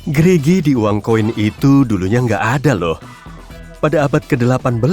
Gerigi di uang koin itu dulunya nggak ada loh. Pada abad ke-18,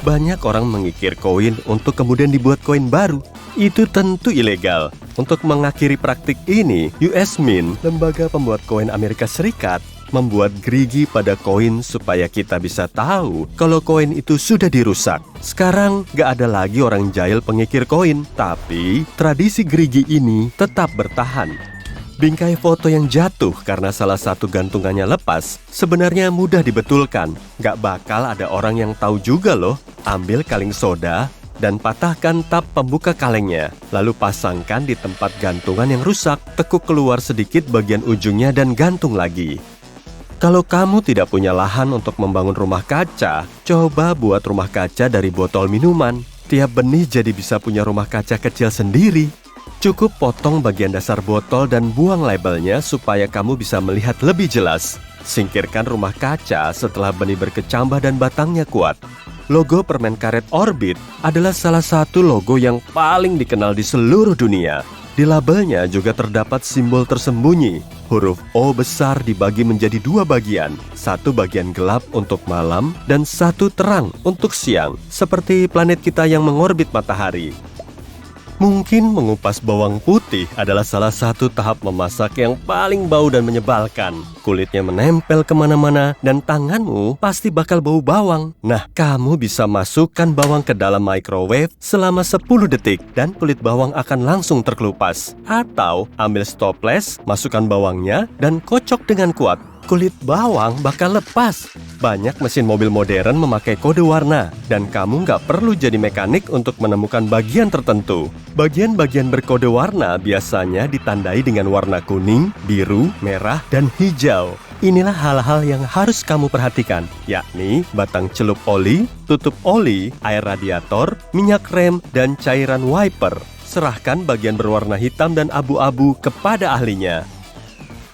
banyak orang mengikir koin untuk kemudian dibuat koin baru. Itu tentu ilegal. Untuk mengakhiri praktik ini, US Mint, lembaga pembuat koin Amerika Serikat, membuat gerigi pada koin supaya kita bisa tahu kalau koin itu sudah dirusak. Sekarang nggak ada lagi orang jahil pengikir koin, tapi tradisi gerigi ini tetap bertahan. Bingkai foto yang jatuh karena salah satu gantungannya lepas sebenarnya mudah dibetulkan. Nggak bakal ada orang yang tahu juga loh. Ambil kaleng soda dan patahkan tap pembuka kalengnya. Lalu pasangkan di tempat gantungan yang rusak. Tekuk keluar sedikit bagian ujungnya dan gantung lagi. Kalau kamu tidak punya lahan untuk membangun rumah kaca, coba buat rumah kaca dari botol minuman. Tiap benih jadi bisa punya rumah kaca kecil sendiri. Cukup potong bagian dasar botol dan buang labelnya supaya kamu bisa melihat lebih jelas. Singkirkan rumah kaca setelah benih berkecambah dan batangnya kuat. Logo permen karet Orbit adalah salah satu logo yang paling dikenal di seluruh dunia. Di labelnya juga terdapat simbol tersembunyi. Huruf O besar dibagi menjadi dua bagian. Satu bagian gelap untuk malam dan satu terang untuk siang. Seperti planet kita yang mengorbit matahari. Mungkin mengupas bawang putih adalah salah satu tahap memasak yang paling bau dan menyebalkan. Kulitnya menempel kemana-mana dan tanganmu pasti bakal bau bawang. Nah, kamu bisa masukkan bawang ke dalam microwave selama 10 detik dan kulit bawang akan langsung terkelupas. Atau ambil stoples, masukkan bawangnya dan kocok dengan kuat. Kulit bawang bakal lepas. Banyak mesin mobil modern memakai kode warna, dan kamu nggak perlu jadi mekanik untuk menemukan bagian tertentu. Bagian-bagian berkode warna biasanya ditandai dengan warna kuning, biru, merah, dan hijau. Inilah hal-hal yang harus kamu perhatikan, yakni batang celup oli, tutup oli, air radiator, minyak rem, dan cairan wiper. Serahkan bagian berwarna hitam dan abu-abu kepada ahlinya.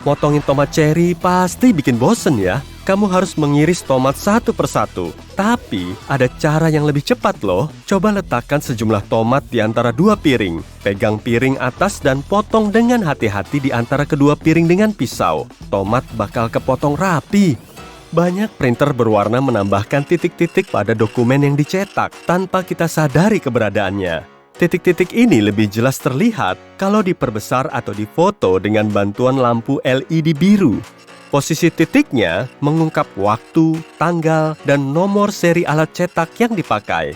Motongin tomat cherry pasti bikin bosen ya. Kamu harus mengiris tomat satu persatu. Tapi ada cara yang lebih cepat loh. Coba letakkan sejumlah tomat di antara dua piring. Pegang piring atas dan potong dengan hati-hati di antara kedua piring dengan pisau. Tomat bakal kepotong rapi. Banyak printer berwarna menambahkan titik-titik pada dokumen yang dicetak tanpa kita sadari keberadaannya. Titik-titik ini lebih jelas terlihat kalau diperbesar atau difoto dengan bantuan lampu LED biru. Posisi titiknya mengungkap waktu, tanggal, dan nomor seri alat cetak yang dipakai.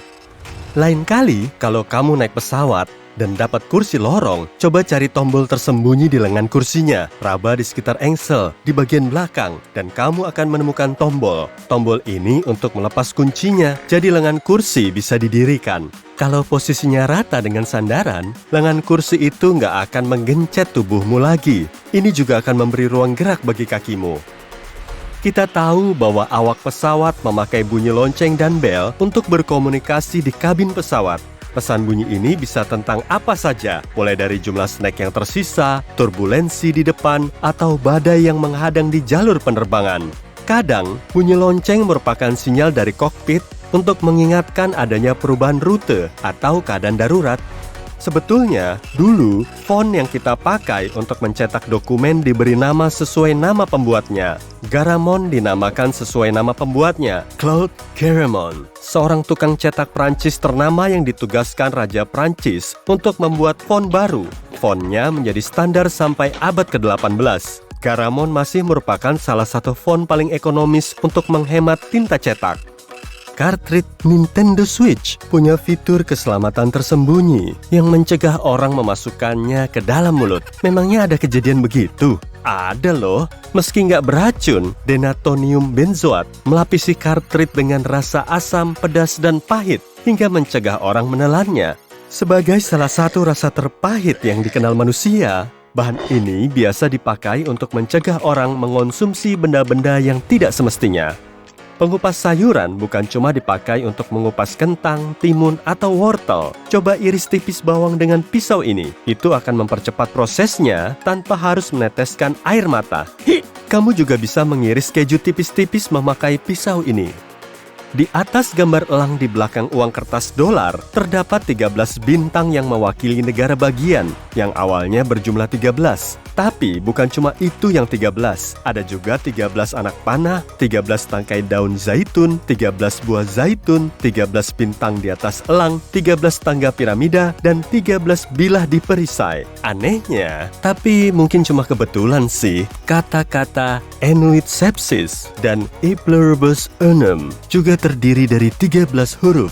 Lain kali, kalau kamu naik pesawat dan dapat kursi lorong, coba cari tombol tersembunyi di lengan kursinya. Raba di sekitar engsel, di bagian belakang, dan kamu akan menemukan tombol. Tombol ini untuk melepas kuncinya, jadi lengan kursi bisa didirikan. Kalau posisinya rata dengan sandaran, lengan kursi itu nggak akan menggencet tubuhmu lagi. Ini juga akan memberi ruang gerak bagi kakimu. Kita tahu bahwa awak pesawat memakai bunyi lonceng dan bel untuk berkomunikasi di kabin pesawat. Pesan bunyi ini bisa tentang apa saja, mulai dari jumlah snack yang tersisa, turbulensi di depan, atau badai yang menghadang di jalur penerbangan. Kadang, bunyi lonceng merupakan sinyal dari kokpit untuk mengingatkan adanya perubahan rute atau keadaan darurat. Sebetulnya, dulu font yang kita pakai untuk mencetak dokumen diberi nama sesuai nama pembuatnya. Garamond dinamakan sesuai nama pembuatnya, Claude Garamond, seorang tukang cetak Prancis ternama yang ditugaskan Raja Prancis untuk membuat font baru. Fontnya menjadi standar sampai abad ke-18. Garamond masih merupakan salah satu font paling ekonomis untuk menghemat tinta cetak. Cartridge Nintendo Switch punya fitur keselamatan tersembunyi yang mencegah orang memasukkannya ke dalam mulut. Memangnya ada kejadian begitu? Ada loh. Meski nggak beracun, denatonium benzoat melapisi cartridge dengan rasa asam, pedas, dan pahit hingga mencegah orang menelannya. Sebagai salah satu rasa terpahit yang dikenal manusia, bahan ini biasa dipakai untuk mencegah orang mengonsumsi benda-benda yang tidak semestinya. Pengupas sayuran bukan cuma dipakai untuk mengupas kentang, timun, atau wortel. Coba iris tipis bawang dengan pisau ini. Itu akan mempercepat prosesnya tanpa harus meneteskan air mata. Kamu juga bisa mengiris keju tipis-tipis memakai pisau ini. Di atas gambar elang di belakang uang kertas dolar, terdapat 13 bintang yang mewakili negara bagian, yang awalnya berjumlah 13. Tapi bukan cuma itu yang 13, ada juga 13 anak panah, 13 tangkai daun zaitun, 13 buah zaitun, 13 bintang di atas elang, 13 tangga piramida, dan 13 bilah di perisai. Anehnya, tapi mungkin cuma kebetulan sih, kata-kata Enuit Sepsis dan E pluribus unum juga terdiri dari 13 huruf.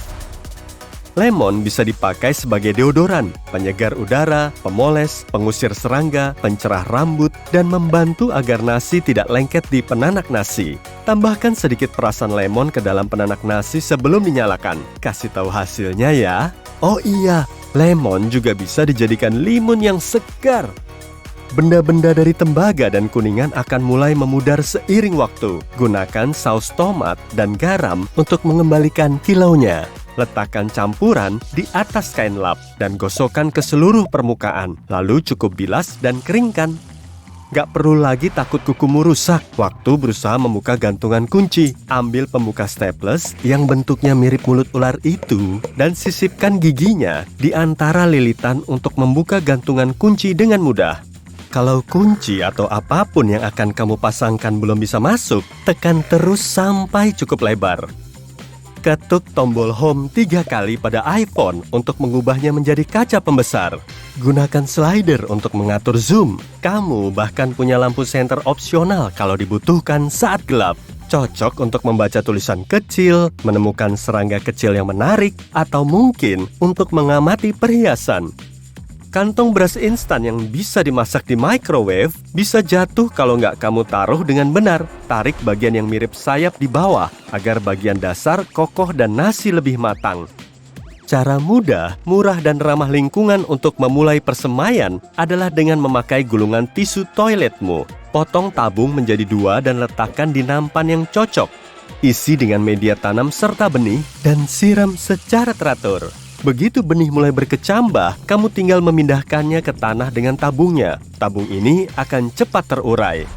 Lemon bisa dipakai sebagai deodoran, penyegar udara, pemoles, pengusir serangga, pencerah rambut, dan membantu agar nasi tidak lengket di penanak nasi. Tambahkan sedikit perasan lemon ke dalam penanak nasi sebelum dinyalakan. Kasih tahu hasilnya ya. Oh iya, lemon juga bisa dijadikan limun yang segar. Benda-benda dari tembaga dan kuningan akan mulai memudar seiring waktu. Gunakan saus tomat dan garam untuk mengembalikan kilaunya. Letakkan campuran di atas kain lap dan gosokkan ke seluruh permukaan. Lalu cukup bilas dan keringkan. Gak perlu lagi takut kukumu rusak waktu berusaha membuka gantungan kunci. Ambil pembuka staples yang bentuknya mirip mulut ular itu dan sisipkan giginya di antara lilitan untuk membuka gantungan kunci dengan mudah. Kalau kunci atau apapun yang akan kamu pasangkan belum bisa masuk, tekan terus sampai cukup lebar. Ketuk tombol home 3 kali pada iPhone untuk mengubahnya menjadi kaca pembesar. Gunakan slider untuk mengatur zoom. Kamu bahkan punya lampu senter opsional kalau dibutuhkan saat gelap. Cocok untuk membaca tulisan kecil, menemukan serangga kecil yang menarik, atau mungkin untuk mengamati perhiasan. Kantong beras instan yang bisa dimasak di microwave bisa jatuh kalau nggak kamu taruh dengan benar. Tarik bagian yang mirip sayap di bawah agar bagian dasar kokoh dan nasi lebih matang. Cara mudah, murah, dan ramah lingkungan untuk memulai persemaian adalah dengan memakai gulungan tisu toiletmu. Potong tabung menjadi 2 dan letakkan di nampan yang cocok. Isi dengan media tanam serta benih dan siram secara teratur. Begitu benih mulai berkecambah, kamu tinggal memindahkannya ke tanah dengan tabungnya. Tabung ini akan cepat terurai.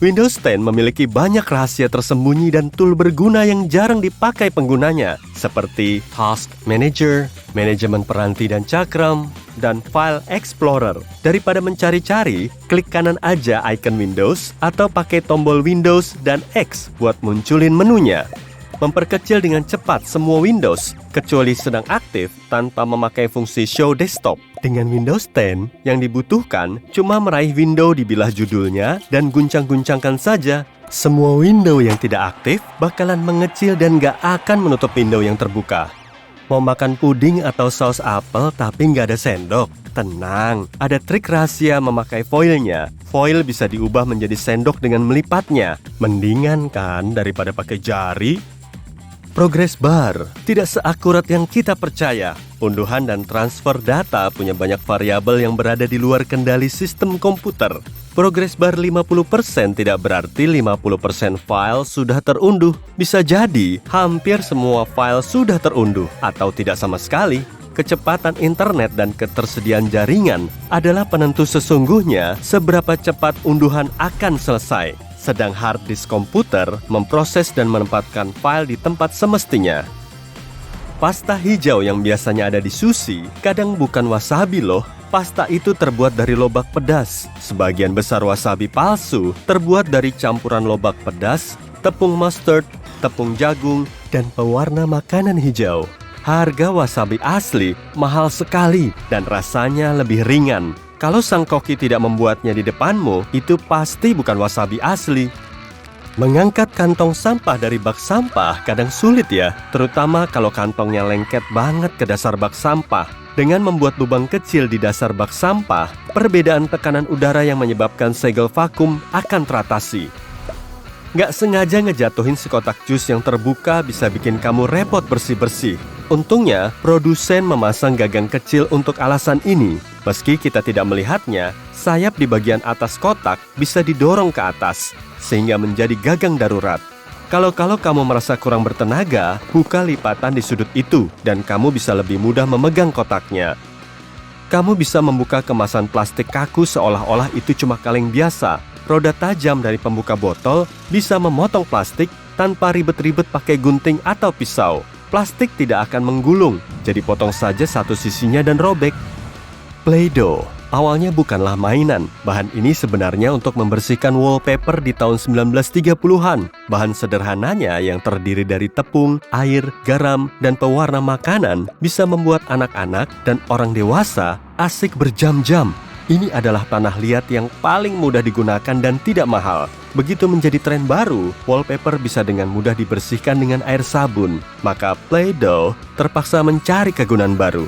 Windows 10 memiliki banyak rahasia tersembunyi dan tool berguna yang jarang dipakai penggunanya, seperti Task Manager, manajemen peranti dan cakram, dan File Explorer. Daripada mencari-cari, klik kanan aja icon Windows atau pakai tombol Windows dan X buat munculin menunya. Memperkecil dengan cepat semua Windows, kecuali sedang aktif tanpa memakai fungsi Show Desktop. Dengan Windows 10, yang dibutuhkan cuma meraih window di bilah judulnya dan guncang-guncangkan saja. Semua window yang tidak aktif bakalan mengecil dan gak akan menutup window yang terbuka. Mau makan puding atau saus apel tapi nggak ada sendok? Tenang, ada trik rahasia memakai foilnya. Foil bisa diubah menjadi sendok dengan melipatnya. Mendingan kan daripada pakai jari? Progress bar tidak seakurat yang kita percaya. Unduhan dan transfer data punya banyak variabel yang berada di luar kendali sistem komputer. Progress bar 50% tidak berarti 50% file sudah terunduh. Bisa jadi hampir semua file sudah terunduh atau tidak sama sekali. Kecepatan internet dan ketersediaan jaringan adalah penentu sesungguhnya seberapa cepat unduhan akan selesai. Sedang hard disk komputer memproses dan menempatkan file di tempat semestinya. Pasta hijau yang biasanya ada di sushi kadang bukan wasabi loh. Pasta itu terbuat dari lobak pedas. Sebagian besar wasabi palsu terbuat dari campuran lobak pedas, tepung mustard, tepung jagung, dan pewarna makanan hijau. Harga wasabi asli mahal sekali dan rasanya lebih ringan. Kalau sang koki tidak membuatnya di depanmu, itu pasti bukan wasabi asli. Mengangkat kantong sampah dari bak sampah kadang sulit ya, terutama kalau kantongnya lengket banget ke dasar bak sampah. Dengan membuat lubang kecil di dasar bak sampah, perbedaan tekanan udara yang menyebabkan segel vakum akan teratasi. Nggak sengaja ngejatuhin sekotak jus yang terbuka bisa bikin kamu repot bersih-bersih. Untungnya, produsen memasang gagang kecil untuk alasan ini. Meski kita tidak melihatnya, sayap di bagian atas kotak bisa didorong ke atas, sehingga menjadi gagang darurat. Kalau kamu merasa kurang bertenaga, buka lipatan di sudut itu, dan kamu bisa lebih mudah memegang kotaknya. Kamu bisa membuka kemasan plastik kaku seolah-olah itu cuma kaleng biasa. Roda tajam dari pembuka botol bisa memotong plastik tanpa ribet-ribet pakai gunting atau pisau. Plastik tidak akan menggulung, jadi potong saja satu sisinya dan robek. Play-Doh awalnya bukanlah mainan. Bahan ini sebenarnya untuk membersihkan wallpaper di tahun 1930-an. Bahan sederhananya yang terdiri dari tepung, air, garam, dan pewarna makanan bisa membuat anak-anak dan orang dewasa asik berjam-jam. Ini adalah tanah liat yang paling mudah digunakan dan tidak mahal. Begitu menjadi tren baru, wallpaper bisa dengan mudah dibersihkan dengan air sabun. Maka Play-Doh terpaksa mencari kegunaan baru.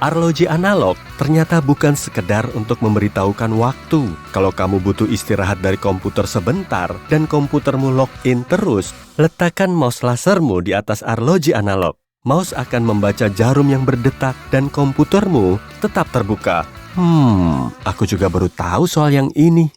Arloji analog ternyata bukan sekedar untuk memberitahukan waktu. Kalau kamu butuh istirahat dari komputer sebentar dan komputermu login terus, letakkan mouse lasermu di atas arloji analog. Mouse akan membaca jarum yang berdetak dan komputermu tetap terbuka. Aku juga baru tahu soal yang ini.